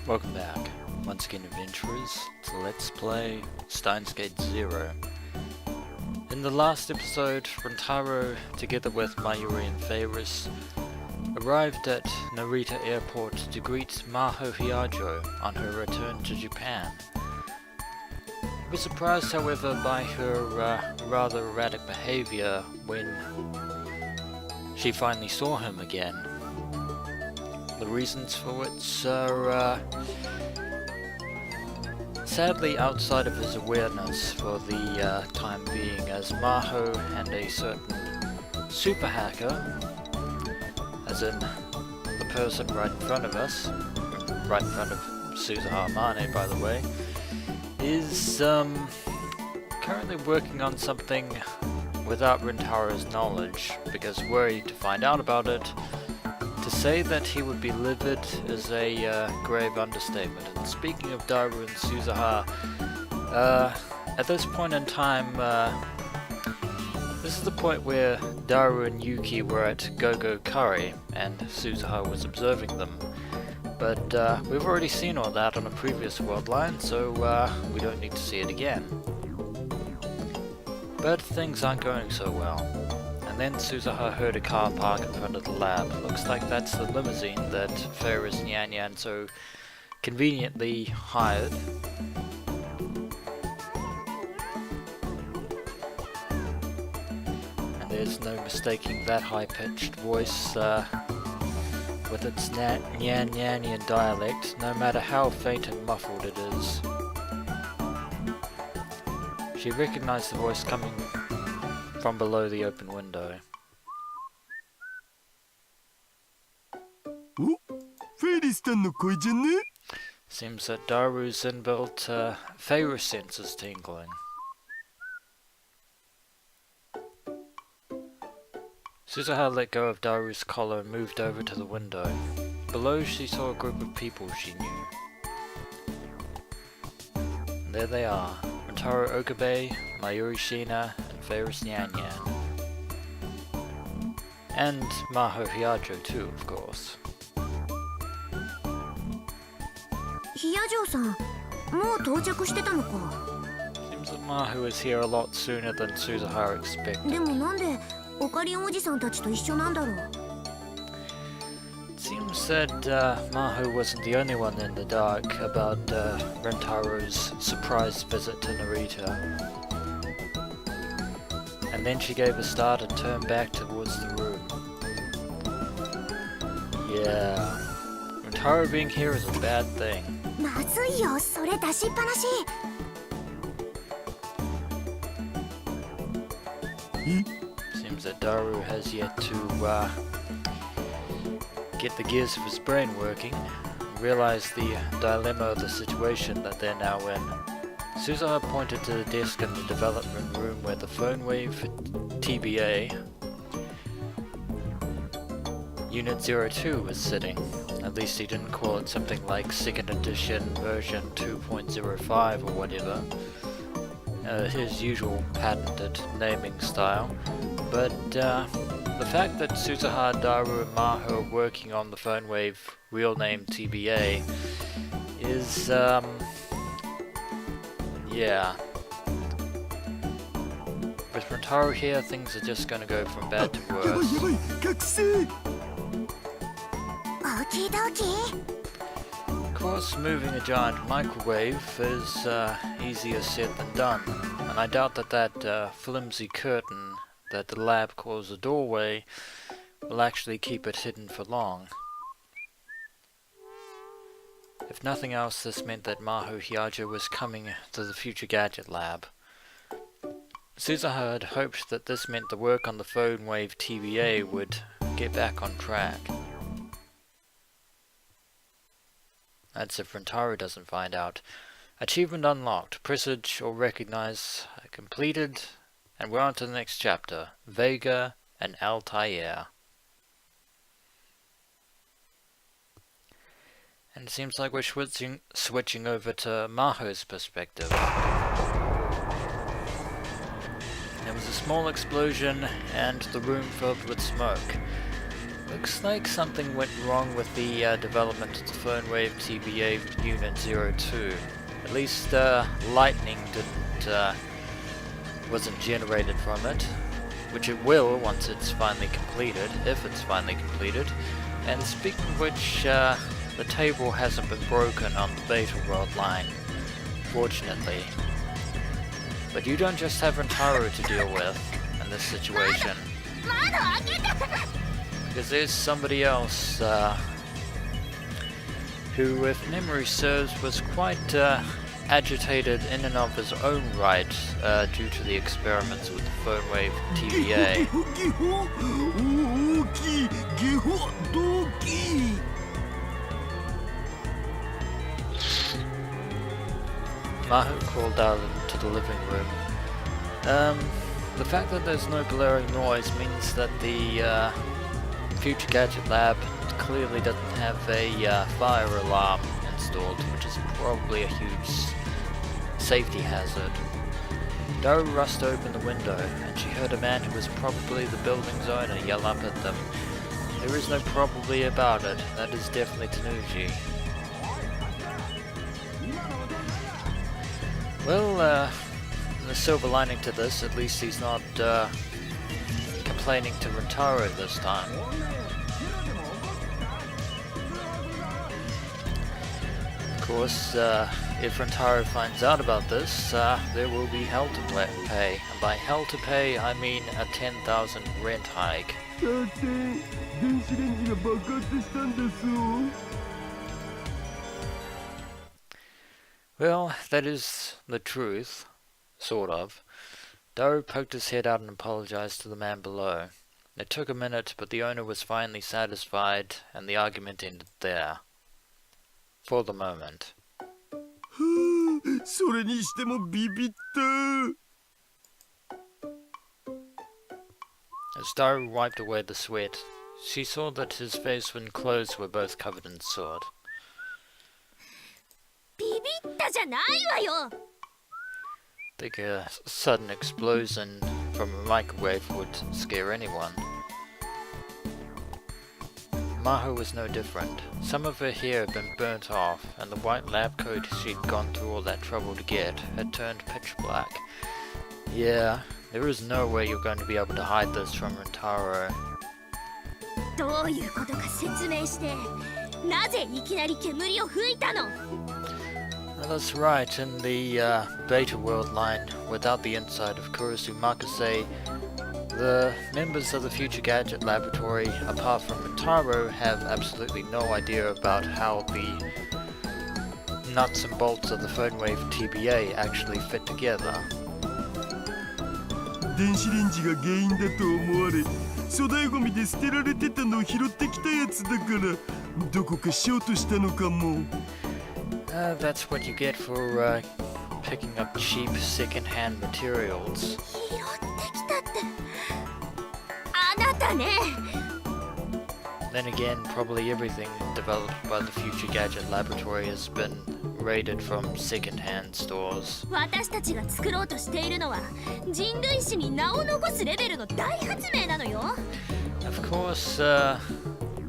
Welcome back, once again adventurers, to Let's Play Steins 0. In the last episode, Rintaro, together with Mayuri and Feiris, arrived at Narita Airport to greet Maho Hyajo on her return to Japan. He was surprised, however, by her rather erratic behavior when she finally saw him again. The reasons for which are sadly outside of his awareness for the time being, as Maho and a certain super hacker, as in the person right in front of us, right in front of Suzuha Amane by the way, is currently working on something without Rintaro's knowledge, because were he to find out about it, to say that he would be livid is a grave understatement. And speaking of Daru and Suzuha, at this point in time, this is the point where Daru and Yuki were at Go-Go Curry, and Suzuha was observing them. But we've already seen all that on a previous world line, so we don't need to see it again. But things aren't going so well. And then Suzuha heard a car park in front of the lab. Looks like that's the limousine that Feiris and Yan so conveniently hired. And there's no mistaking that high-pitched voice with its Nyan dialect, no matter how faint and muffled it is. She recognized the voice coming from below the open window. Oh, Feiris-san no koiじゃね? Seems that Daru's inbuilt Feiris sense is tingling. Suzuha let go of Daru's collar and moved over to the window. Below she saw a group of people she knew. And there they are, Rintaro Okabe, Mayuri Shina, and Feiris Yan. And Maho Hyajo too, of course. Hyajo-san, もう到着してたのか? Seems that Maho is here a lot sooner than Suzuha expected. でもなんでオカリンおじさんたちと一緒なんだろう? It seems that Maho wasn't the only one in the dark about Rintaro's surprise visit to Narita. And then she gave a start and turned back towards the room. Yeah, Rintaro being here is a bad thing. まずいよ、それ出しっぱなし. Seems that Daru has yet to get the gears of his brain working, realize the dilemma of the situation that they're now in. Suzuha pointed to the desk in the development room where the phone wave TBA Unit 02 was sitting. At least he didn't call it something like 2nd edition version 2.05 or whatever. His usual patented naming style. But the fact that Suzuha, Daru and Maho are working on the phone wave real name TBA is yeah. With Rintaro here, things are just gonna go from bad to worse. Okie dokie. Of course, moving a giant microwave is easier said than done, and I doubt that that flimsy curtain that the lab calls a doorway will actually keep it hidden for long. If nothing else, this meant that Maho Hyajo was coming to the future gadget lab. Suzuha had hoped that this meant the work on the phone wave TBA would get back on track. That's if Rintaro doesn't find out. Achievement unlocked, presage or recognize completed, and we're on to the next chapter, Vega and Altair. And it seems like we're switching over to Maho's perspective. There was a small explosion and the room filled with smoke. Looks like something went wrong with the development of the Phonewave TBA Unit 02. At least lightning wasn't generated from it, which it will once it's finally completed, if it's finally completed. And speaking of which, the table hasn't been broken on the Beta World line, fortunately. But you don't just have Rintaro to deal with in this situation, because there's somebody else who, if memory serves, was quite agitated in and of his own right due to the experiments with the Phonewave TBA. Maho crawled out into the living room. The fact that there's no blaring noise means that the Future Gadget Lab clearly doesn't have a fire alarm installed, which is probably a huge safety hazard. Daru rushed open the window, and she heard a man who was probably the building's owner yell up at them. There is no probably about it, that is definitely Tanuji. Well, the silver lining to this, at least he's not complaining to Rintaro this time. Of course, if Rintaro finds out about this, there will be hell to pay. And by hell to pay, I mean a 10,000 rent hike. Well, that is the truth. Sort of. Daru poked his head out and apologized to the man below. It took a minute, but the owner was finally satisfied, and the argument ended there. For the moment. それにしてもビビった。 As Daru wiped away the sweat, she saw that his face and clothes were both covered in soot. ビビったじゃないわよ。 I think a sudden explosion from a microwave would scare anyone. Maho was no different. Some of her hair had been burnt off, and the white lab coat she'd gone through all that trouble to get had turned pitch black. Yeah, there is no way you're going to be able to hide this from Rintaro. どういうことか説明して。なぜいきなり煙を吹いたの？ Well, that's right, in the Beta World line, without the insight of Kurusu Makase, the members of the Future Gadget Laboratory, apart from Rintaro, have absolutely no idea about how the nuts and bolts of the Phonewave TBA actually fit together. 電子レンジが原因だと思われ、粗大ゴミで捨てられてたのを拾ってきたやつだから、どこかショートしたのかも。 That's what you get for picking up cheap second-hand materials. 拾ってきたって。あなたね。 Then again, probably everything developed by the Future Gadget Laboratory has been raided from second-hand stores. 私たちが作ろうとしているのは人類史に名を残すレベルの大発明なのよ。 Of course,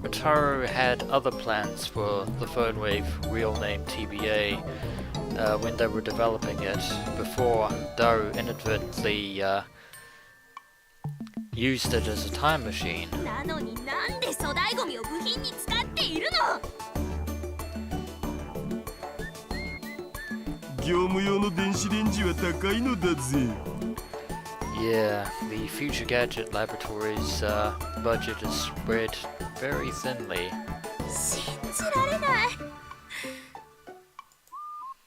Rintaro had other plans for the Phonewave real name TBA when they were developing it before Daru inadvertently used it as a time machine. なのになんで粗大ゴミを部品に使っているの？ 業務用の電子レンジは高いのだぜ。 Yeah, the Future Gadget Laboratory's budget is spread very thinly. 信じられない。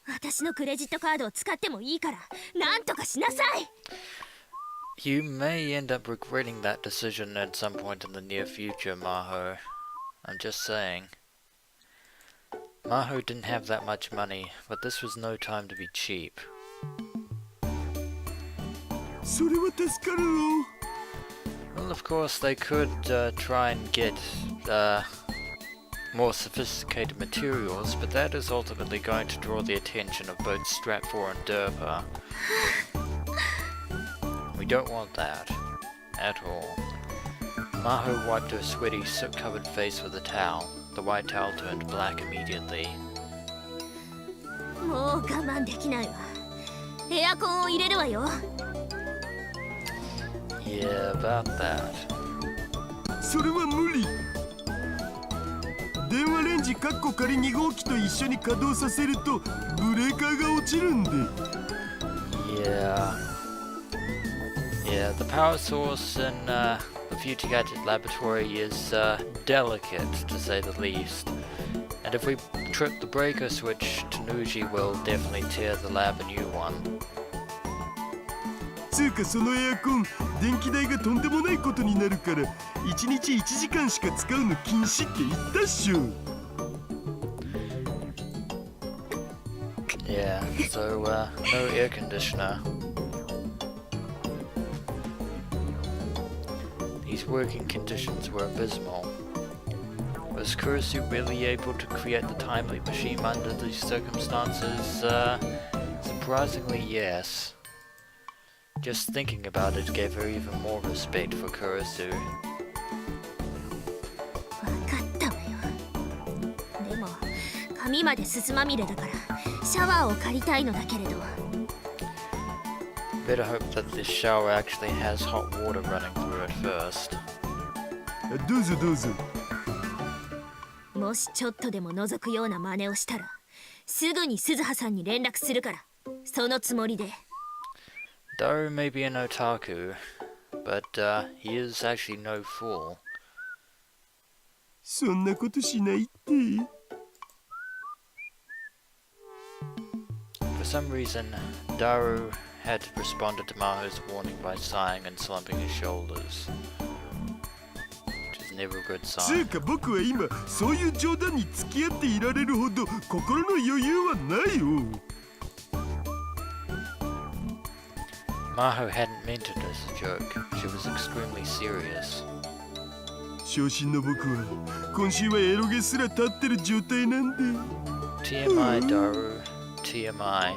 私のクレジットカードを使ってもいいからなんとかしなさい。 You may end up regretting that decision at some point in the near future, Maho. I'm just saying. Maho didn't have that much money, but this was no time to be cheap. それは助かるよ。 Well, of course, they could try and get more sophisticated materials, but that is ultimately going to draw the attention of both Stratfor and Derpa. We don't want that at all. Maho wiped her sweaty, soot-covered face with a towel. The white towel turned black immediately. もう我慢できないわ。エアコンを入れるわよ。Yeah, about that. それは無理。電話レンジ仮2号機と一緒に稼働させるとブレーカーが落ちるんで。Yeah, the power source in the Future Gadget Laboratory is delicate, to say the least. And if we trip the breaker switch, Tanuji will definitely tear the lab a new one. つうかそのエアコン、電気代がとんでもないことになるから、1日1時間しか使うの禁止って言ったっしょ。Yeah, so no air conditioner. These working conditions were abysmal. Was Kurisu really able to create the timely machine under these circumstances? Surprisingly, yes. Just thinking about it gave her even more respect for Kurisu. 分かったわよ。でも髪まですすまみれだからシャワーを借りたいのだけれど。Better hope that this shower actually has hot water running through it first. どうぞどうぞ。もしちょっとでも覗くような真似をしたらすぐに鈴葉さんに連絡するから、そのつもりで。Daru may be an otaku, but he is actually no fool. そんなことしないって。For some reason, Daru had responded to Maho's warning by sighing and slumping his shoulders. Which is never a good つ sign. うか僕は今そういう冗談に付き合っていられるほど心の余裕はないよ。Maho hadn't meant it as a joke. She was extremely serious. 昇進の僕は今週はエロゲすら立ってる状態なんで。TMI, Daru. TMI.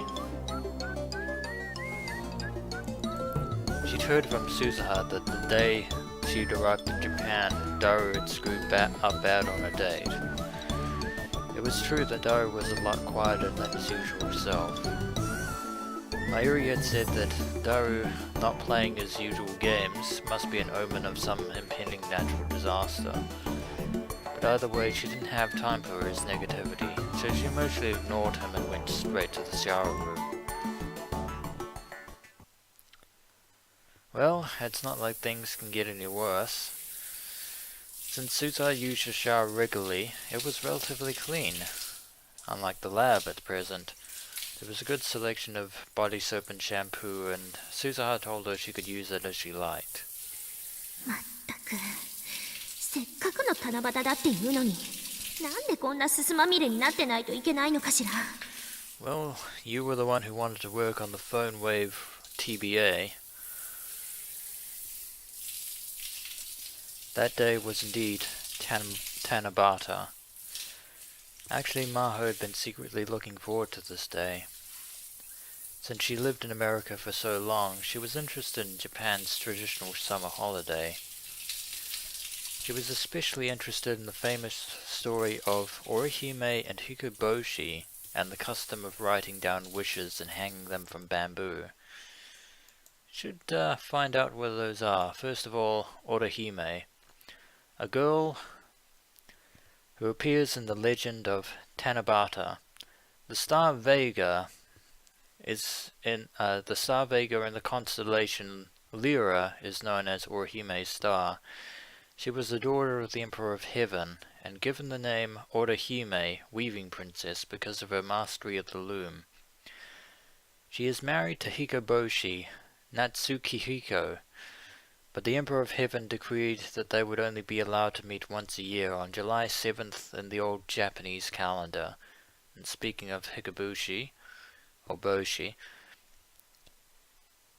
She'd heard from Suzuha that the day she'd arrived in Japan, Daru had screwed up bad on a date. It was true that Daru was a lot quieter than his usual self. Mayuri had said that Daru not playing his usual games must be an omen of some impending natural disaster. But either way, she didn't have time for his negativity, so she mostly ignored him and went straight to the shower room. Well, it's not like things can get any worse. Since Suzuha used the shower regularly, it was relatively clean. Unlike the lab at present, there was a good selection of body soap and shampoo, and Suzuha told her she could use it as she liked. まったく、せっかくの七夕だっていうのに、なんでこんなすすまみれになってないといけないのかしら。Well, you were the one who wanted to work on the phone wave TBA. That day was indeed Tanabata. Actually, Maho had been secretly looking forward to this day. Since she lived in America for so long, she was interested in Japan's traditional summer holiday. She was especially interested in the famous story of Orihime and Hikoboshi, and the custom of writing down wishes and hanging them from bamboo. Should find out what those are. First of all, Orihime, a girl who appears in the legend of Tanabata. The star Vega is in the star Vega in the constellation Lyra is known as Orihime's star. She was the daughter of the Emperor of Heaven, and given the name Orihime, Weaving Princess, because of her mastery of the loom. She is married to Hikoboshi, Natsuki Hiko, but the Emperor of Heaven decreed that they would only be allowed to meet once a year on July 7th in the old Japanese calendar. And speaking of Hikoboshi, or Boshi,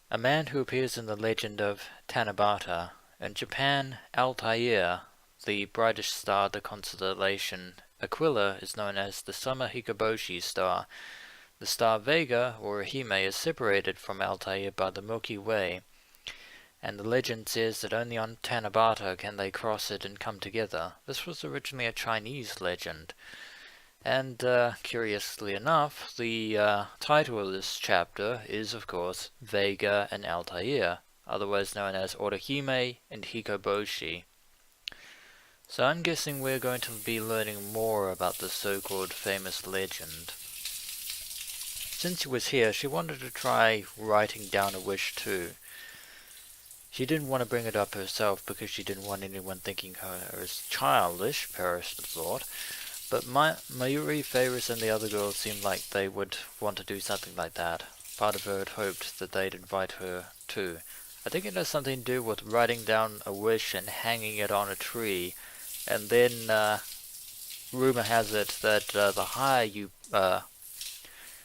a man who appears in the legend of Tanabata. In Japan, Altair, the brightest star of the constellation Aquila, is known as the summer Hikoboshi star. The star Vega, or Hime, is separated from Altair by the Milky Way, and the legend says that only on Tanabata can they cross it and come together. This was originally a Chinese legend, and curiously enough, the title of this chapter is, of course, Vega and Altair, otherwise known as Orihime and Hikoboshi. So I'm guessing we're going to be learning more about the so-called famous legend. Since she was here, she wanted to try writing down a wish too. She didn't want to bring it up herself because she didn't want anyone thinking her as childish, Paris thought. But Mayuri, Ferris and the other girls seemed like they would want to do something like that. Part of her had hoped that they'd invite her too. I think it has something to do with writing down a wish and hanging it on a tree. And then, rumor has it that the higher you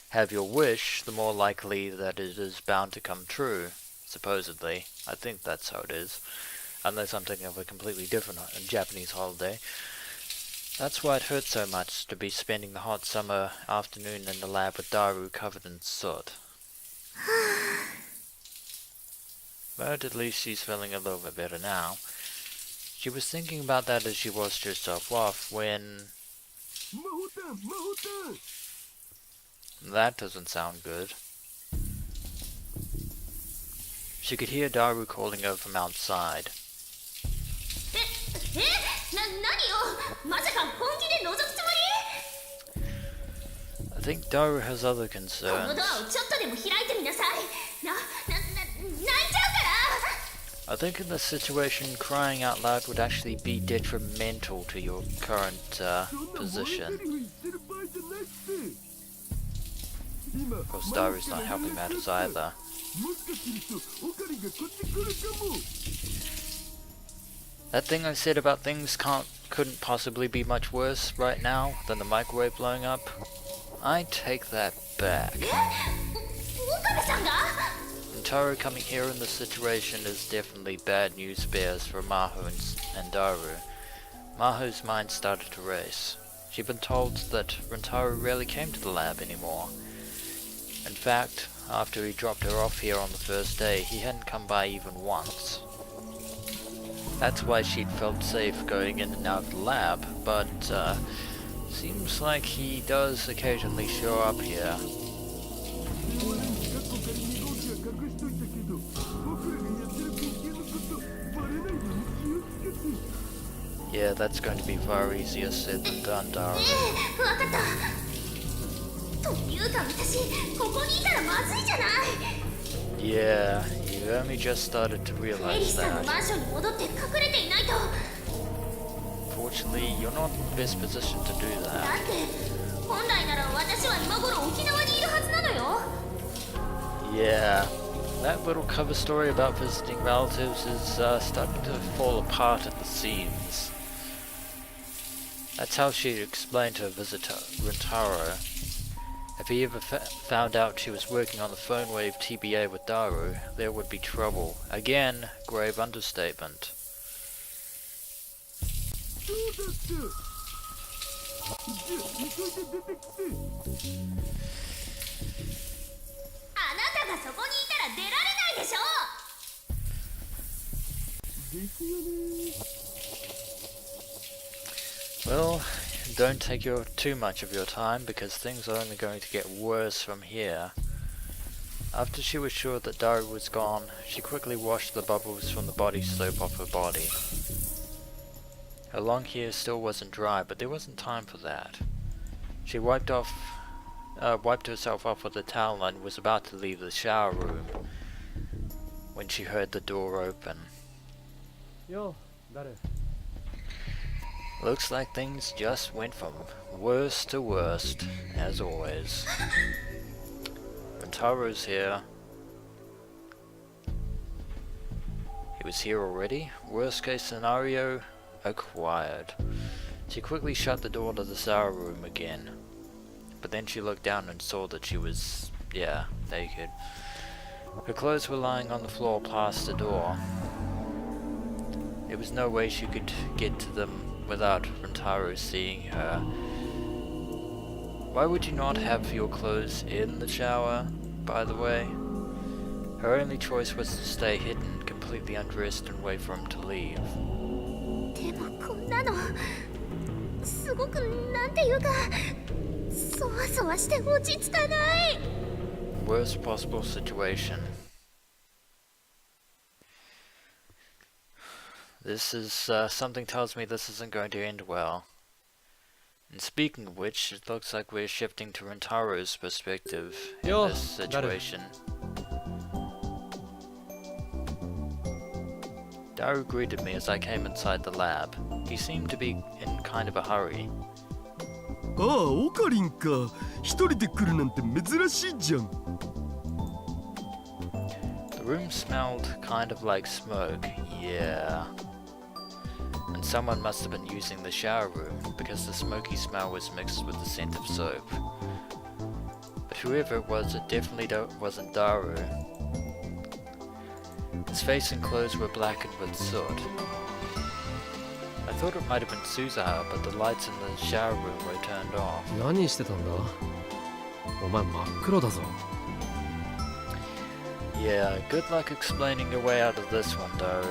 have your wish, the more likely that it is bound to come true, supposedly. I think that's how it is. Unless I'm thinking of a completely different Japanese holiday. That's why it hurts so much to be spending the hot summer afternoon in the lab with Daru covered in soot. But at least she's feeling a little bit better now. She was thinking about that as she washed herself off when... That doesn't sound good. She could hear Daru calling her from outside. I think Daru has other concerns. I think in this situation, crying out loud would actually be detrimental to your current position. Of course, Daru's not helping matters either. That thing I said about things couldn't possibly be much worse right now than the microwave blowing up, I take that back. Rintaro coming here in this situation is definitely bad news bears for Maho and Daru. Maho's mind started to race. She'd been told that Rintaro rarely came to the lab anymore. In fact, after he dropped her off here on the first day, he hadn't come by even once. That's why she'd felt safe going in and out of the lab, but seems like he does occasionally show up here. Yeah, that's going to be far easier said than done, Daru. Yeah, you only just started to realize that. Fortunately, you're not in the best position to do that. Yeah, that little cover story about visiting relatives is starting to fall apart at the seams. That's how she explained her visit to Rintaro. If he ever found out she was working on the phone wave TBA with Daru, there would be trouble. Again, grave understatement. Well, don't take too much of your time because things are only going to get worse from here. After she was sure that Daru was gone, she quickly washed the bubbles from the body soap off her body. Her long hair still wasn't dry, but there wasn't time for that. She wiped herself off with a towel and was about to leave the shower room when she heard the door open. Yo, Daru. Looks like things just went from worst to worst, as always. Rintaro's here. He was here already. Worst case scenario, acquired. She quickly shut the door to the shower room again. But then she looked down and saw that she was, naked. Her clothes were lying on the floor past the door. There was no way she could get to them without Rintaro seeing her. Why would you not have your clothes in the shower, by the way? Her only choice was to stay hidden completely completely undressed and wait for him to leave. でもこんなのすごくなんていうかそわそわして落ち着かない。 Worst possible situation. This is something tells me this isn't going to end well. And speaking of which, it looks like we're shifting to Rintaro's perspective in this situation. Daru greeted me as I came inside the lab. He seemed to be in kind of a hurry. ああ、オカリンか。一人で来るなんて珍しいじゃん。The room smelled kind of like smoke, yeah. And someone must have been using the shower room because the smoky smell was mixed with the scent of soap. But whoever it was, it definitely wasn't Daru. His face and clothes were blackened with soot. I thought it might have been Suzaha, but the lights in the shower room were turned off. 何してたんだ？お前真っ黒だぞ。Yeah, good luck explaining your way out of this one, Daru.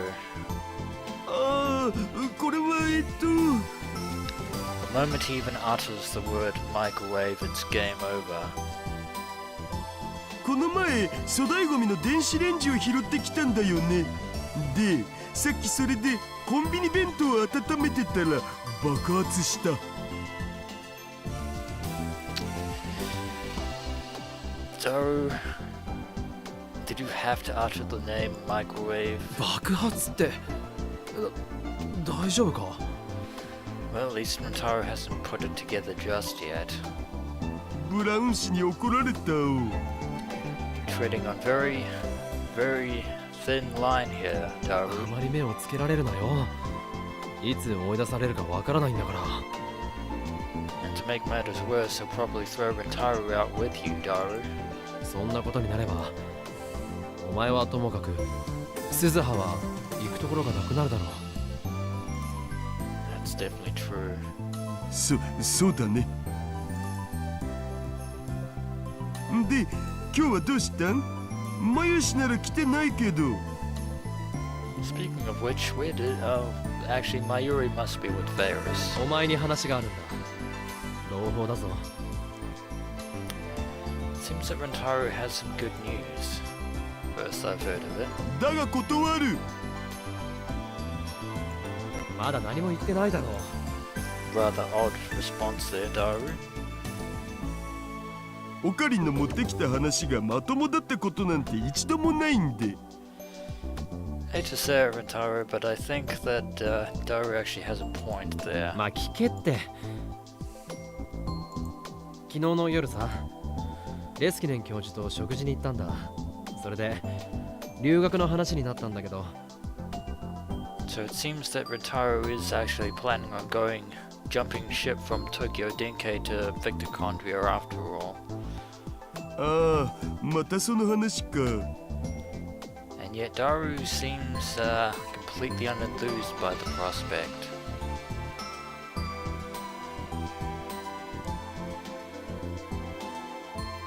ああ、これはThe moment he even utters the word microwave, it's game over. この前粗大ゴミの電子レンジを拾ってきたんだよね。で、さっきそれでコンビニ弁当を温めてたら爆発した。Daru, did you have to utter the name microwave? 爆発って、大丈夫か？ Well, at least Rintaro hasn't put it together just yet. ブラウン氏に怒られたお。Treading on very, very thin line here, あ Daru. まり目をつけられるなよ。いつ追い出されるかわからないんだから。And to make matters worse, he'll probably throw Rintaro out with you, Daru. そんなことになれば、お前はともかく、鈴葉は行くところがなくなるだろう。That's definitely true. そうだね。で、今日はどうしたん？マヨシなら来てないけど。Speaking of which, where did... Oh, actually, Mayuri must be with Varus. お前に話があるんだ。朗報だぞ。Seems that Rintaro has some good news. First I've heard of it. だが断る。まだ何も言ってないだろう。 Rather odd response there, Daru. オカリンの持ってきた話がまともだったことなんて一度もないんで。Hate to say it, Rintaro, but I think that Daru actually has a point there. まあ聞けって。昨日の夜さ、レスキネン教授と食事に行ったんだ。それで留学の話になったんだけど。So it seems that Rintaro is actually planning on jumping ship from Tokyo Denkai to Victorchondria after all. ああ、またその話か。And yet Daru seems completely unenthused by the prospect.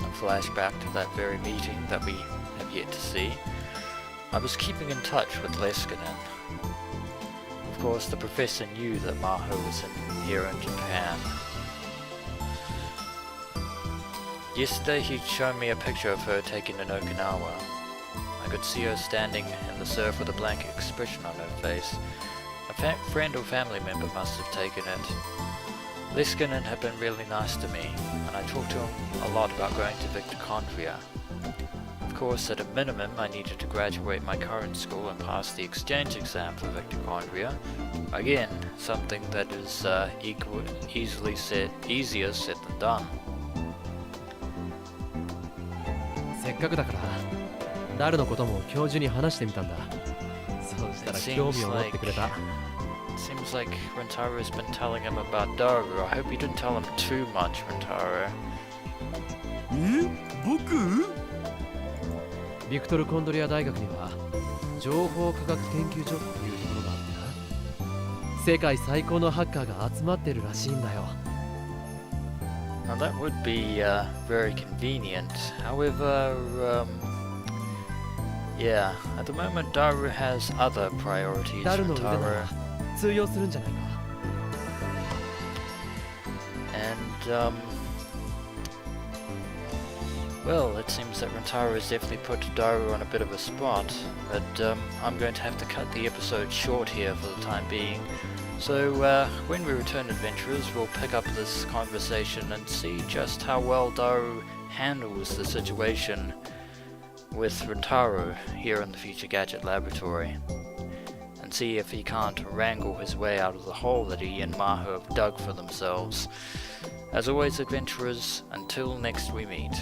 A flashback to that very meeting that we have yet to see. I was keeping in touch with Leskinen. Of course, the professor knew that Maho was here in Japan. Yesterday he'd shown me a picture of her taken in Okinawa. I could see her standing in the surf with a blank expression on her face. A friend or family member must have taken it. Leskinen had been really nice to me, and I talked to him a lot about going to Victorchondria. Of course, at a minimum, I needed to graduate my current school and pass the exchange exam for Victorchondria. Again, something that is easier said than done. せっかくだからダルのことも教授に話してみたんだ。そうしたら興味を持ってくれた。Seems like Rintaro has been telling him about Daru. I hope you didn't tell him too much, Rintaro. 僕？ビクトル・コンドリア大学には情報科学研究所っていうところがあってな、世界最高のハッカーが集まってるらしいんだよ。Now that would be very convenient. However, Yeah, at the moment Daru has other priorities, ダルの腕な Rintaro. ら通用するんじゃないか。 And, well, it seems that Rintaro has definitely put Daru on a bit of a spot, but I'm going to have to cut the episode short here for the time being. So when we return, adventurers, we'll pick up this conversation and see just how well Daru handles the situation with Rintaro here in the Future Gadget Laboratory, and see if he can't wrangle his way out of the hole that he and Maho have dug for themselves. As always, adventurers, until next we meet.